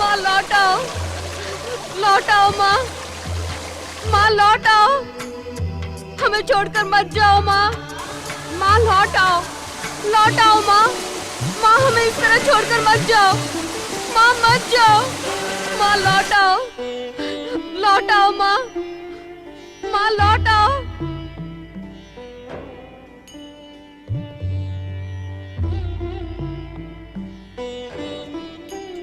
माँ लौट आओ, लौट आओ माँ, माँ लौट आओ, हमें छोड़कर मत जाओ माँ, माँ लौट आओ माँ, माँ हमें इस तरह छोड़कर मत जाओ, माँ मत जाओ, माँ लौट आओ माँ, माँ लौट आओ।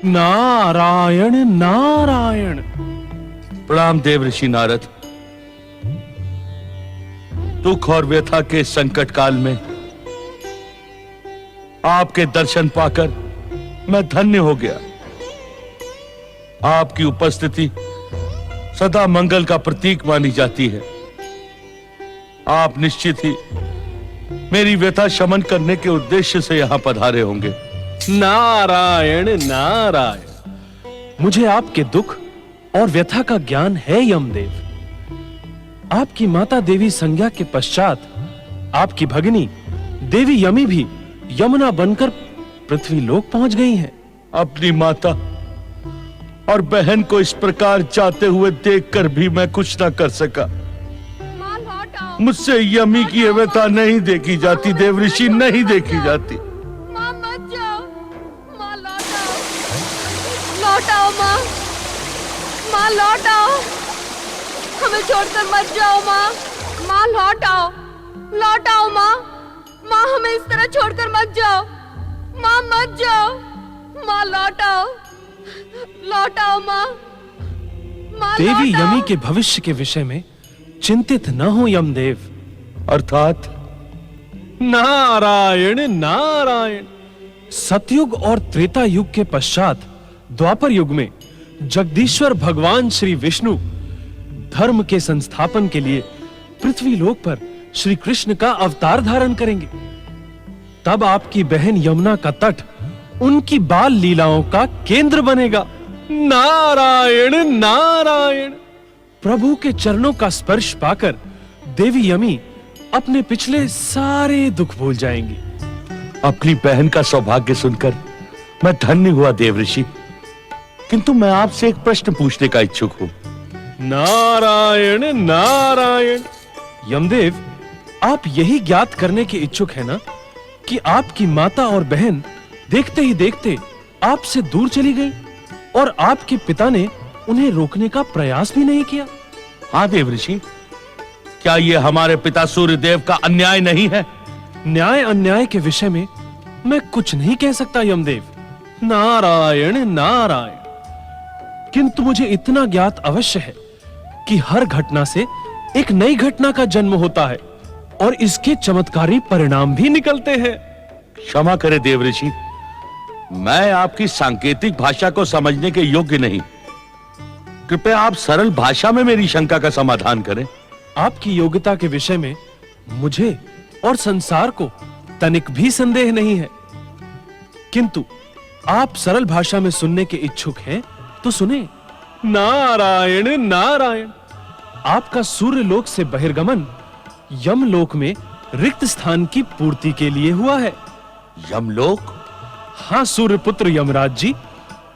नारायण नारायण। प्रणाम देव ऋषि नारद। दुख और व्यथा के संकट काल में आपके दर्शन पाकर मैं धन्य हो गया। आपकी उपस्थिति सदा मंगल का प्रतीक मानी जाती है। आप निश्चित ही मेरी व्यथा शमन करने के उद्देश्य से यहां पधारे होंगे। नारायण नारायण। मुझे आपके दुख और व्यथा का ज्ञान है यमदेव। आपकी माता देवी संज्ञा के पश्चात आपकी भगिनी देवी यमी भी यमुना बनकर पृथ्वी लोक पहुंच गई हैं। अपनी माता और बहन को इस प्रकार जाते हुए देखकर भी मैं कुछ ना कर सका। मुझसे यमी की व्यथा नहीं देखी जाती देव ऋषि, नहीं देखी जाती। माँ मत जाओ, माँ लौट आओ, लौट आओ माँ, माँ लौट आओ, हमें छोड़कर मत जाओ माँ, माँ लौट आओ माँ, माँ हमें इस तरह छोड़कर मत जाओ, माँ मत जाओ, माँ लौट आओ माँ, माँ देवी लौट आओ। यमी के भविष्य के विषय में चिंतित न हो यमदेव। अर्थात नारायण नारायण। सतयुग और त्रेता युग के पश्चात द्वापर युग में जगदीश्वर भगवान श्री विष्णु धर्म के संस्थापन के लिए पृथ्वी लोक पर श्री कृष्ण का अवतार धारण करेंगे। तब आपकी बहन यमुना का तट उनकी बाल लीलाओं का केंद्र बनेगा। नारायण नारायण। प्रभु के चरणों का स्पर्श पाकर देवी यमी अपने पिछले सारे दुख भूल जाएंगी। अपनी बहन का सौभाग्य सुनकर मैं धन्य हुआ देव ऋषि, किंतु मैं आपसे एक प्रश्न पूछने का इच्छुक हूं। नारायण नारायण। यमदेव, आप यही ज्ञात करने के इच्छुक हैं ना कि आपकी माता और बहन देखते ही देखते आपसे दूर चली गई और आपके पिता ने उन्हें रोकने का प्रयास भी नहीं किया? हाँ देव ऋषि, क्या यह हमारे पिता सूर्यदेव का अन्याय नहीं है? न्याय अन्याय के विषय में मैं कुछ नहीं कह सकता यमदेव। नारायण नारायण। किंतु मुझे इतना ज्ञात अवश्य है कि हर घटना से एक नई घटना का जन्म होता है और इसके चमत्कारी परिणाम भी निकलते हैं। क्षमा करे देव ऋषि, मैं आपकी सांकेतिक भाषा को समझने के योग्य नहीं। कृपया आप सरल भाषा में मेरी शंका का समाधान करें। आपकी योग्यता के विषय में मुझे और संसार को तनिक भी संदेह नहीं है, किंतु आप सरल भाषा में सुनने के इच्छुक हैं तो सुने। नारायण नारायण। आपका सूर्य लोक से बहिर्गमन यमलोक में रिक्त स्थान की पूर्ति के लिए हुआ है। यमलोक? हाँ सूर्यपुत्र यमराज जी,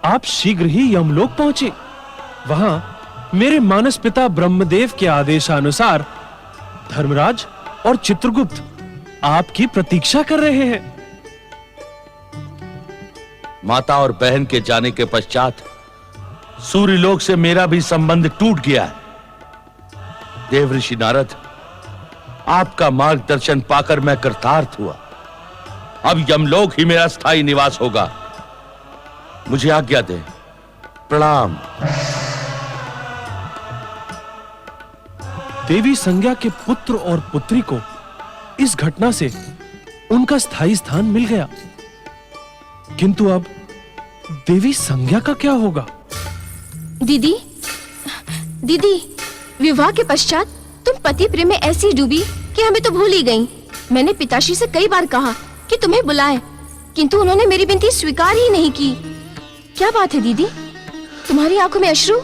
आप शीघ्र ही यमलोक पहुंचे। वहां मेरे मानस पिता ब्रह्मदेव के आदेशानुसार धर्मराज और चित्रगुप्त आपकी प्रतीक्षा कर रहे हैं। माता और बहन के जाने के पश्चात सूर्यलोक से मेरा भी संबंध टूट गया है। देव ऋषि नारद, आपका मार्गदर्शन पाकर मैं कृतार्थ हुआ। अब यमलोक ही मेरा स्थायी निवास होगा। मुझे आज्ञा दें। प्रणाम। देवी संज्ञा के पुत्र और पुत्री को इस घटना से उनका स्थायी स्थान मिल गया, किंतु अब देवी संज्ञा का क्या होगा? दीदी, दीदी, विवाह के पश्चात तुम पति प्रेम में ऐसी डूबी कि हमें तो भूल ही गई। मैंने पिताश्री से कई बार कहा कि तुम्हें बुलाएं, किंतु उन्होंने मेरी विनती स्वीकार ही नहीं की। क्या बात है दीदी? तुम्हारी आंखों में अश्रु?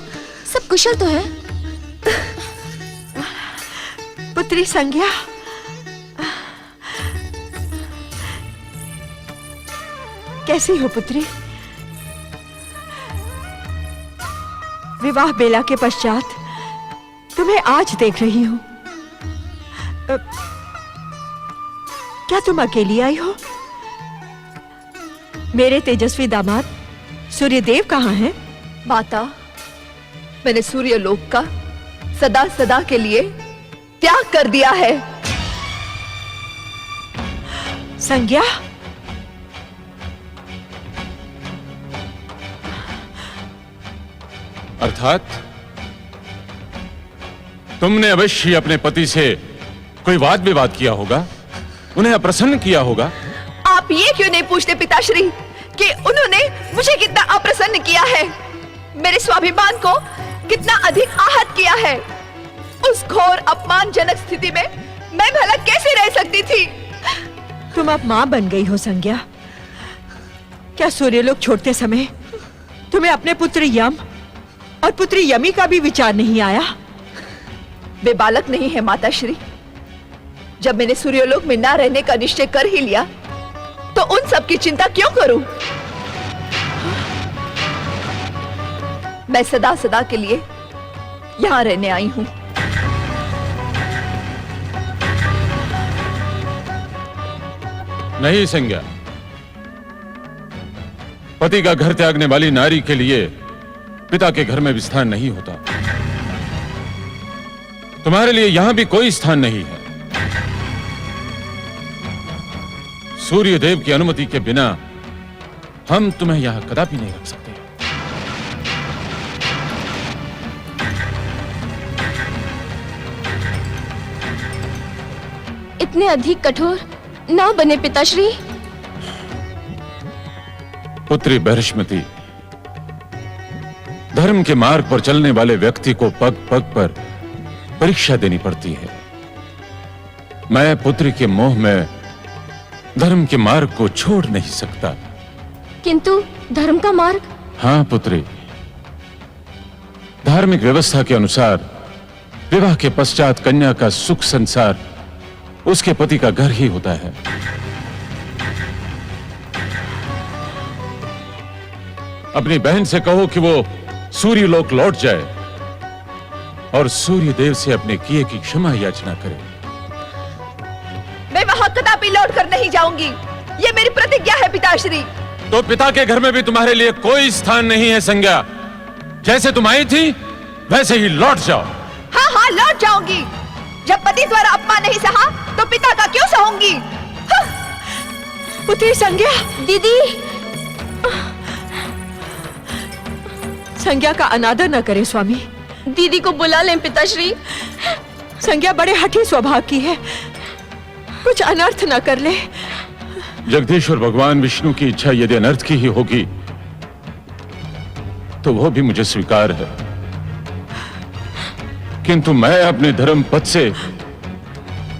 सब कुशल तो है? पुत्री संज्ञा, कैसी हो पुत्री? विवाह बेला के पश्चात तुम्हें आज देख रही हूं। क्या तुम अकेली आई हो? मेरे तेजस्वी दामाद सूर्यदेव कहाँ हैं? माता, मैंने सूर्यलोक का सदा सदा के लिए त्याग कर दिया है। संज्ञा, अर्थात तुमने अवश्य अपने पति से कोई वाद विवाद किया होगा, उन्हें अप्रसन्न किया होगा। आप ये क्यों नहीं पूछते पिताश्री कि उन्होंने मुझे कितना अप्रसन्न किया है, मेरे स्वाभिमान को कितना अधिक आहत किया है। उस घोर अपमानजनक स्थिति में मैं भला कैसे रह सकती थी? तुम अब मां बन गई हो संज्ञा। क्या सूर्यलोक छोड़ते समय तुम्हें अपने पुत्र यम और पुत्री यमी का भी विचार नहीं आया? वे बालक नहीं है माताश्री। जब मैंने सूर्यलोक में ना रहने का निश्चय कर ही लिया तो उन सब की चिंता क्यों करूं? मैं सदा सदा के लिए यहां रहने आई हूं। नहीं संज्ञा, पति का घर त्यागने वाली नारी के लिए पिता के घर में भी स्थान नहीं होता। तुम्हारे लिए यहां भी कोई स्थान नहीं है। सूर्यदेव की अनुमति के बिना हम तुम्हें यहां कदापि नहीं रख सकते। इतने अधिक कठोर ना बने पिताश्री। पुत्री बृहस्पति, धर्म के मार्ग पर चलने वाले व्यक्ति को पग पग पर परीक्षा देनी पड़ती है। मैं पुत्री के मोह में धर्म के मार्ग को छोड़ नहीं सकता। किंतु धर्म का मार्ग? हाँ पुत्री, धार्मिक व्यवस्था के अनुसार विवाह के पश्चात कन्या का सुख संसार उसके पति का घर ही होता है। अपनी बहन से कहो कि वो सूर्यलोक लौट जाए और सूर्यदेव से अपने किए की क्षमा याचना करे। मैं वहां कदापि लौट कर नहीं जाऊंगी, ये मेरी प्रतिज्ञा है पिताश्री। तो पिता के घर में भी तुम्हारे लिए कोई स्थान नहीं है संज्ञा। जैसे तुम आई थी वैसे ही लौट जाओ। हाँ हाँ, लौट जाऊंगी। जब पति द्वारा अपमान नहीं सहा तो पिता का क्यों सहूंगी? हाँ। पुत्री संज्ञा। दीदी, संज्ञा का अनादर न करे स्वामी। दीदी को बुला लें पिताश्री। संज्ञा बड़े हठी स्वभाव की है, कुछ अनर्थ न कर ले। जगदीश्वर भगवान विष्णु की इच्छा यदि अनर्थ की ही होगी तो वो भी मुझे स्वीकार है, किंतु मैं अपने धर्म पथ से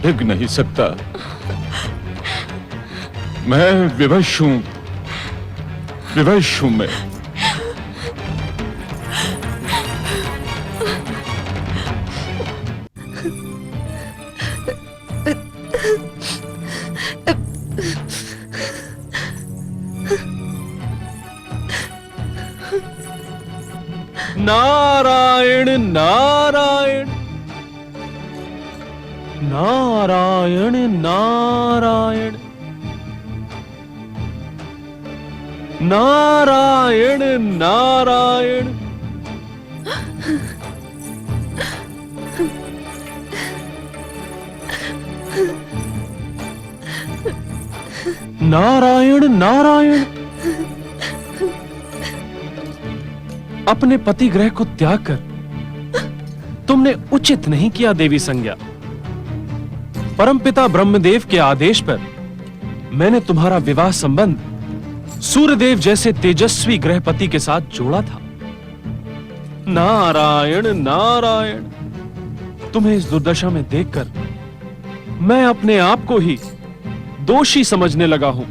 डिग नहीं सकता। मैं विवश हूं मैं। नारायण नारायण नारायण नारायण नारायण नारायण नारायण नारायण। अपने पति ग्रह को त्याग कर तुमने उचित नहीं किया देवी संज्ञा। परमपिता ब्रह्मदेव के आदेश पर मैंने तुम्हारा विवाह संबंध सूर्यदेव जैसे तेजस्वी ग्रहपति के साथ जोड़ा था। नारायण नारायण। तुम्हें इस दुर्दशा में देखकर मैं अपने आप को ही दोषी समझने लगा हूं।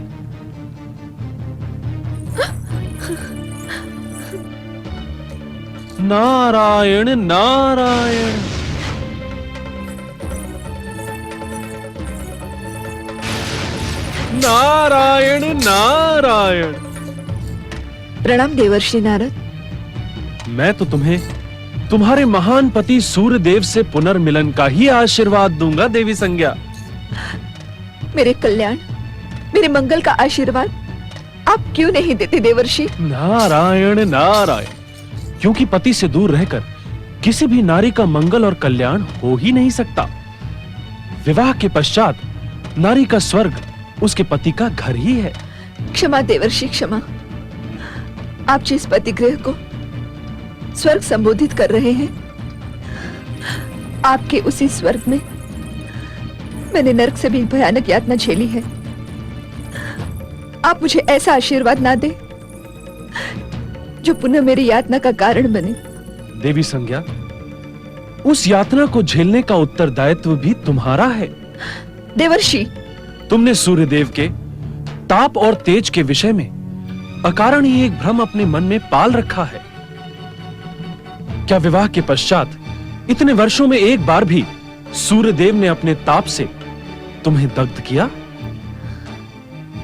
नारायण नारायण। नारायण नारायण। प्रणाम देवर्षि नारद। मैं तो तुम्हें तुम्हारे महान पति सूर्यदेव से पुनर्मिलन का ही आशीर्वाद दूंगा देवी संज्ञा। मेरे कल्याण, मेरे मंगल का आशीर्वाद आप क्यों नहीं देते देवर्षि? नारायण नारायण, क्योंकि पति से दूर रहकर किसी भी नारी का मंगल और कल्याण हो ही नहीं सकता। विवाह के पश्चात नारी का स्वर्ग उसके पति का घर ही है। क्षमा देवर्षि, क्षमा। आप जिस पतिगृह को स्वर्ग संबोधित कर रहे हैं, आपके उसी स्वर्ग में मैंने नरक से भी भयानक यातना झेली है। आप मुझे ऐसा आशीर्वाद ना दे जो पुनः मेरी यातना का कारण बने। देवी संज्ञा, उस यातना को झेलने का उत्तरदायित्व भी तुम्हारा है। देवर्षि, तुमने सूर्यदेव के ताप और तेज के विषय में अकारण ही एक भ्रम अपने मन में पाल रखा है। क्या विवाह के पश्चात इतने वर्षों में एक बार भी सूर्यदेव ने अपने ताप से तुम्हें दग्ध किया?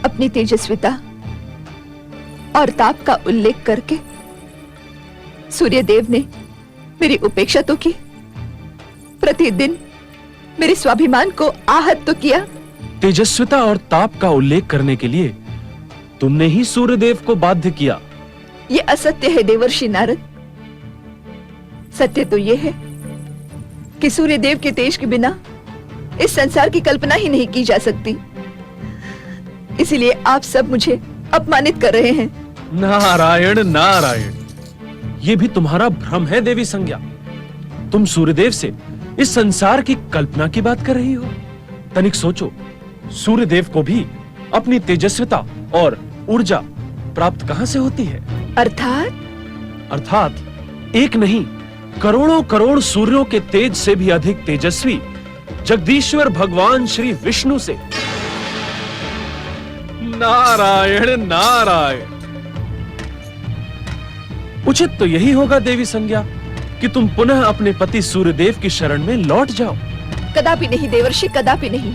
अपनी तेजस्विता और ताप का उल्लेख करके सूर्यदेव ने मेरी उपेक्षा तो की, प्रतिदिन मेरे स्वाभिमान को आहत तो किया। तेजस्विता और ताप का उल्लेख करने के लिए तुमने ही सूर्यदेव को बाध्य किया। यह असत्य है देवर्षि नारद। सत्य तो यह है कि सूर्यदेव के तेज के बिना इस संसार की कल्पना ही नहीं की जा सकती। इसीलिए आप सब मुझे अपमानित कर रहे हैं। नारायण नारायण, ये भी तुम्हारा भ्रम है देवी संज्ञा। तुम सूर्यदेव से इस संसार की कल्पना की बात कर रही हो। तनिक सोचो, सूर्यदेव को भी अपनी तेजस्विता और ऊर्जा प्राप्त कहां से होती है? अर्थात एक नहीं, करोड़ों करोड़ सूर्यों के तेज से भी अधिक तेजस्वी जगदीश्वर भगवान श्री विष्णु से। नारायण नारायण, उचित तो यही होगा देवी संज्ञा कि तुम पुनः अपने पति सूर्यदेव की शरण में लौट जाओ। कदापि नहीं देवर्षि, कदापि नहीं।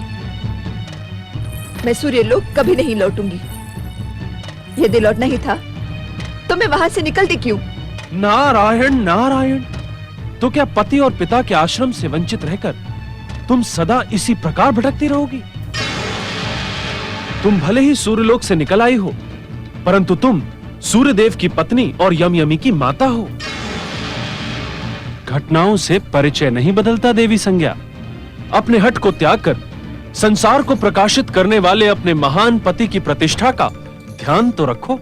मैं सूर्यलोक कभी नहीं लौटूंगी। यदि लौटना ही था तो मैं वहां से निकलती क्यों? नारायण नारायण, तो क्या पति और पिता के आश्रम से वंचित रहकर तुम सदा इसी प्रकार भटकती रहोगी? तुम भले ही सूर्यलोक से निकल आई हो, परंतु तुम सूर्यदेव की पत्नी और यमयमी की माता हो। घटनाओं से परिचय नहीं बदलता देवी संज्ञा। अपने हट को त्याग कर संसार को प्रकाशित करने वाले अपने महान पति की प्रतिष्ठा का ध्यान तो रखो।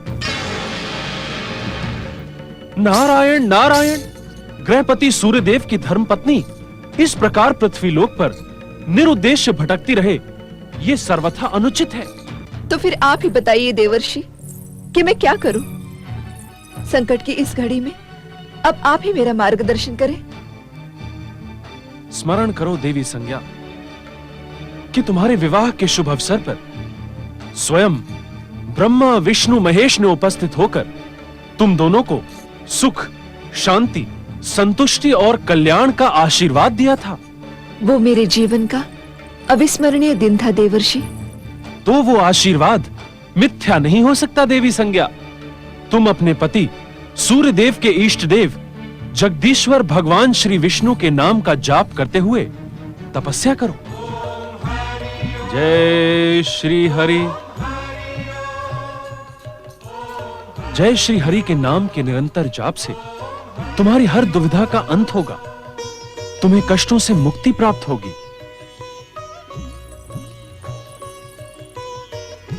नारायण नारायण, गृहपति सूर्यदेव की धर्मपत्नी इस प्रकार पृथ्वीलोक पर निरुद्देश्य भटकती रहे, ये सर्वथा अनुचित है। तो फिर आप ही बताइए देवर्षि कि मैं क्या करूं? संकट की इस घड़ी में अब आप ही मेरा मार्गदर्शन करें। स्मरण करो देवी संज्ञा कि तुम्हारे विवाह के शुभ अवसर पर स्वयं ब्रह्मा विष्णु महेश ने उपस्थित होकर तुम दोनों को सुख, शांति, संतुष्टि और कल्याण का आशीर्वाद दिया था। वो मेरे जीवन का अविस्मरणीय दिन था देवर्षि। तो वो आशीर्वाद मिथ्या नहीं हो सकता देवी संज्ञा। तुम अपने पति सूर्यदेव के इष्ट देव जगदीश्वर भगवान श्री विष्णु के नाम का जाप करते हुए तपस्या करो। जय श्री हरि। जय श्री हरि के नाम के निरंतर जाप से तुम्हारी हर दुविधा का अंत होगा, तुम्हें कष्टों से मुक्ति प्राप्त होगी।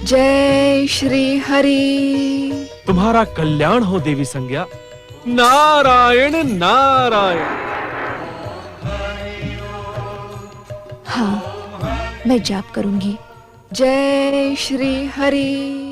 जय श्री हरि। तुम्हारा कल्याण हो देवी संज्ञा। नारायण नारायण। हाँ, मैं जाप करूंगी। जय श्री हरि।